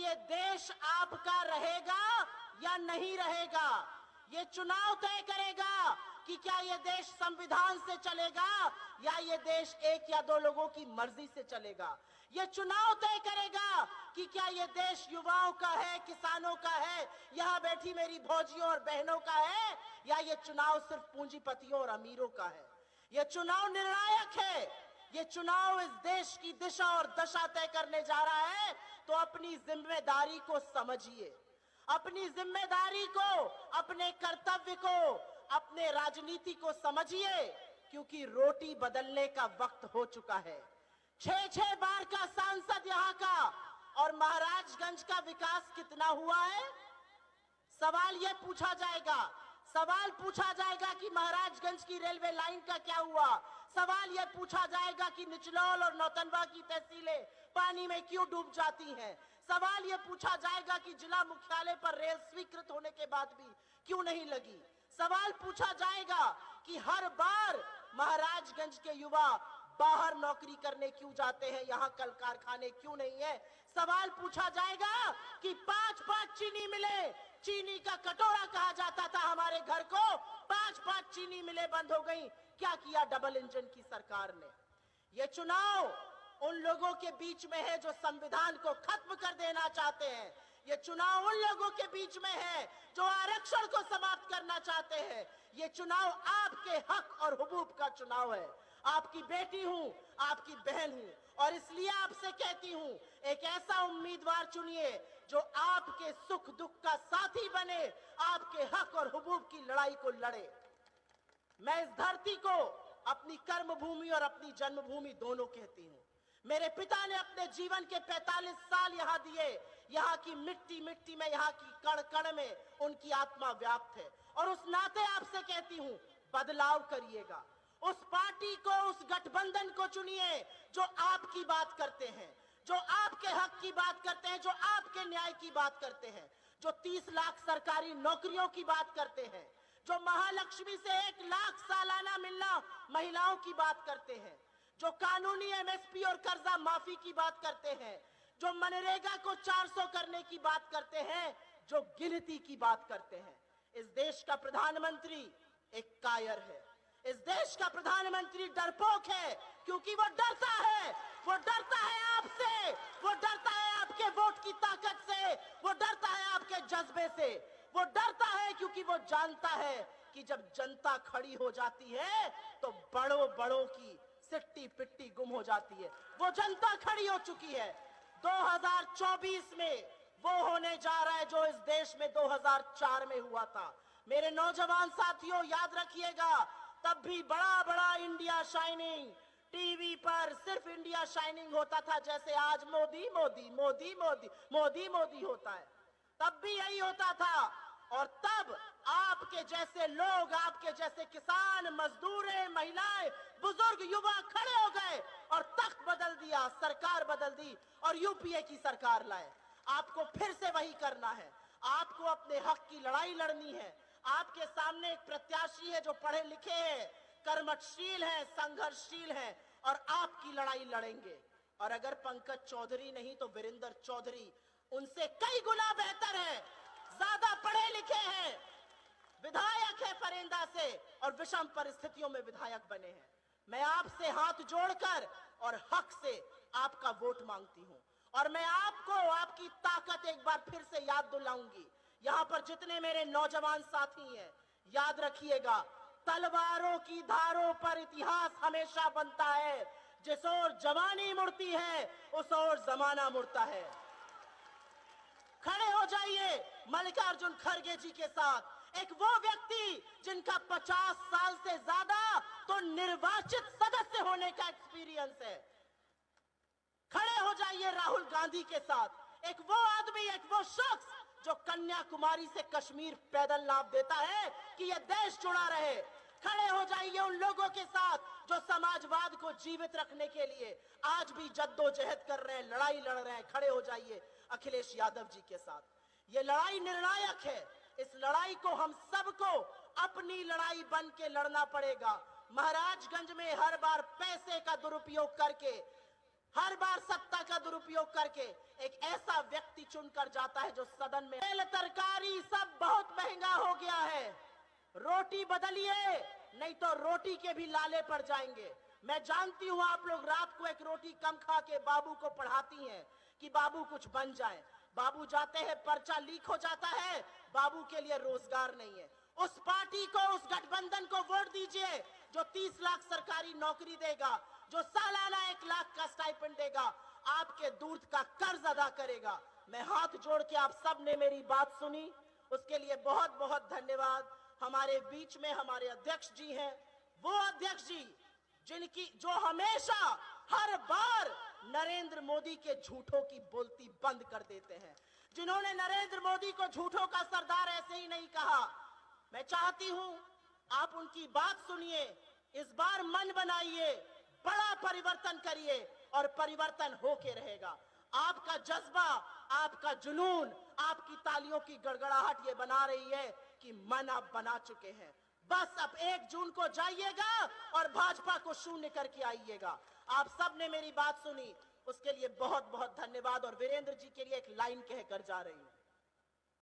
ये देश आपका रहेगा या नहीं रहेगा। ये चुनाव तय करेगा कि क्या ये देश संविधान से चलेगा या ये देश एक या दो लोगों की मर्जी से चलेगा। ये चुनाव तय करेगा कि क्या ये देश युवाओं का है, किसानों का है, यहाँ बैठी मेरी भौजियों और बहनों का है, या ये चुनाव सिर्फ पूंजीपतियों और अमीरों का है। ये चुनाव निर्णायक है। ये चुनाव इस देश की दिशा और दशा तय करने जा रहा है। तो अपनी जिम्मेदारी को समझिए, अपनी जिम्मेदारी को, अपने कर्तव्य को, अपने राजनीति को समझिए, क्योंकि रोटी बदलने का वक्त हो चुका है। 6 बार का सांसद यहाँ का, और महाराजगंज का विकास कितना हुआ है? सवाल यह पूछा जाएगा। सवाल पूछा जाएगा कि महाराजगंज की रेलवे लाइन का क्या हुआ। सवाल यह पूछा जाएगा कि निचलौल और नौतनवा की तहसीलें पानी में क्यों डूब जाती हैं। सवाल यह पूछा जाएगा कि जिला मुख्यालय पर रेल स्वीकृत होने के बाद भी क्यों नहीं लगी। सवाल पूछा जाएगा कि हर बार महाराजगंज के युवा बाहर नौकरी करने क्यों जाते हैं, यहाँ कल कारखाने क्यों नहीं है। सवाल पूछा जाएगा कि 5-5 चीनी मिले, चीनी का कटोरा कहा जाता था हमारे घर को, 5-5 चीनी मिले बंद हो गई। क्या किया डबल इंजन की सरकार ने। ये चुनाव उन लोगों के बीच में है जो संविधान को खत्म कर देना चाहते हैं। ये चुनाव उन लोगों के बीच में है जो आरक्षण को समाप्त करना चाहते हैं। ये चुनाव आपके हक और हुकूक का चुनाव है। आपकी बेटी हूं, आपकी बहन हूं, और इसलिए आपसे कहती हूं, एक ऐसा उम्मीदवार चुनिए जो आपके सुख दुख का साथी बने, आपके हक और हुकूक की लड़ाई को लड़े। मैं इस धरती को अपनी कर्म भूमि और अपनी जन्मभूमि दोनों कहती हूं। मेरे पिता ने अपने जीवन के 45 साल यहां दिए। यहाँ की मिट्टी मिट्टी में, यहाँ की कण कण में उनकी आत्मा व्याप्त है, और उस नाते आपसे कहती हूं, बदलाव करिएगा। उस पार्टी को, उस गठबंधन को चुनिए जो आपकी बात करते हैं, जो आपके हक की बात करते हैं, जो आपके न्याय की बात करते हैं, जो 30 लाख सरकारी नौकरियों की बात करते हैं, जो महालक्ष्मी से 1 लाख सालाना मिलना महिलाओं की बात करते हैं, जो कानूनी एमएसपी और कर्जा माफी की बात करते हैं, जो मनरेगा को 400 करने की बात करते हैं, जो गिनती की बात करते हैं। इस देश का प्रधानमंत्री एक कायर है। इस देश का प्रधानमंत्री डरपोक है, क्योंकि वो डरता है। वो डरता है आपसे, वो डरता है आपके वोट की ताकत से, वो डरता है आपके जज्बे से, वो डरता है क्योंकि वो जानता है कि जब जनता खड़ी हो जाती है तो बड़ों बड़ों की सिट्टी पिट्टी गुम हो जाती है। वो जनता खड़ी हो चुकी है। 2024 में वो होने जा रहा है जो इस देश में 2004 में हुआ था। मेरे नौजवान साथियों, याद रखिएगा, तब भी बड़ा बड़ा इंडिया शाइनिंग टीवी पर सिर्फ इंडिया शाइनिंग होता था, जैसे आज मोदी मोदी मोदी मोदी मोदी मोदी होता है। तब भी यही होता था, और तब आपके जैसे लोग, आपके जैसे किसान, मजदूरें, महिलाएं, बुजुर्ग, युवा खड़े हो गए और तख्त बदल दिया, सरकार बदल दी और यूपीए की सरकार लाए। आपको फिर से वही करना है। आपको अपने हक की लड़ाई लड़नी है। आपके सामने एक प्रत्याशी है जो पढ़े लिखे हैं, कर्मठशील है, संघर्षशील है, और आपकी लड़ाई लड़ेंगे। और अगर पंकज चौधरी नहीं तो वीरेंद्र चौधरी उनसे कई गुना बेहतर है, ज्यादा पढ़े लिखे हैं, विधायक है फरेंदा से, और विषम परिस्थितियों में विधायक बने हैं। मैं आपसे हाथ जोड़कर और हक से आपका वोट मांगती हूं, और मैं आपको आपकी ताकत एक बार फिर से याद दिलाऊंगी। यहां पर जितने मेरे नौजवान साथी हैं, याद रखिएगा, तलवारों की धारों पर इतिहास हमेशा बनता है। जिस ओर जवानी मुड़ती है उस ओर जमाना मुड़ता है। खड़े हो जाइए मल्लिकार्जुन खड़गे जी के साथ, एक वो व्यक्ति जिनका 50 साल से ज्यादा तो निर्वाचित सदस्य होने का एक्सपीरियंस है। खड़े हो जाइए राहुल गांधी के साथ, एक वो आदमी, एक वो शख्स जो कन्याकुमारी से कश्मीर पैदल नाप देता है कि यह देश जुड़ा रहे। खड़े हो जाइए उन लोगों के साथ जो समाजवाद को जीवित रखने के लिए आज भी जद्दोजहद कर रहे हैं, लड़ाई लड़ रहे हैं। खड़े हो जाइए अखिलेश यादव जी के साथ। ये लड़ाई निर्णायक है। इस लड़ाई को हम सबको अपनी लड़ाई बन के लड़ना पड़ेगा। महाराजगंज में हर बार पैसे का दुरुपयोग करके हर बार सत्ता का दुरुपयोग करके एक ऐसा व्यक्ति चुनकर जाता है जो सदन में तेल तरकारी सब बहुत महंगा हो गया है, रोटी बदलिए नहीं तो रोटी के भी लाले पड़ जाएंगे। मैं जानती हूं आप लोग रात को एक रोटी कम खा के बाबू को पढ़ाती हैं कि बाबू कुछ बन जाए। बाबू जाते हैं, पर्चा लीक हो जाता है, बाबू के लिए रोजगार नहीं है। उस पार्टी को, उस गठबंधन को वोट दीजिए जो 30 लाख सरकारी नौकरी देगा, जो सालाना 1 लाख का स्टाइपेंड देगा, आपके दूध का कर्ज अदा करेगा। मैं हाथ जोड़ के आप सब ने मेरी बात सुनी, उसके लिए बहुत बहुत धन्यवाद। हमारे बीच में हमारे अध्यक्ष जी हैं, वो अध्यक्ष जी जो हमेशा हर बार नरेंद्र मोदी के झूठों की बोलती बंद कर देते हैं, जिन्होंने नरेंद्र मोदी को झूठों का सरदार ऐसे ही नहीं कहा। मैं चाहती हूं आप उनकी बात सुनिए, इस बार मन बनाइए, बड़ा परिवर्तन करिए और परिवर्तन होके रहेगा। आपका जज्बा, आपका जुनून, आपकी तालियों की गड़गड़ाहट ये बना रही है कि मन आप बना चुके हैं। बस अब 1 जून को जाइएगा और भाजपा को शून्य करके आइएगा। आप सब ने मेरी बात सुनी, उसके लिए बहुत बहुत धन्यवाद। और वीरेंद्र जी के लिए एक लाइन कहकर जा रही हूं।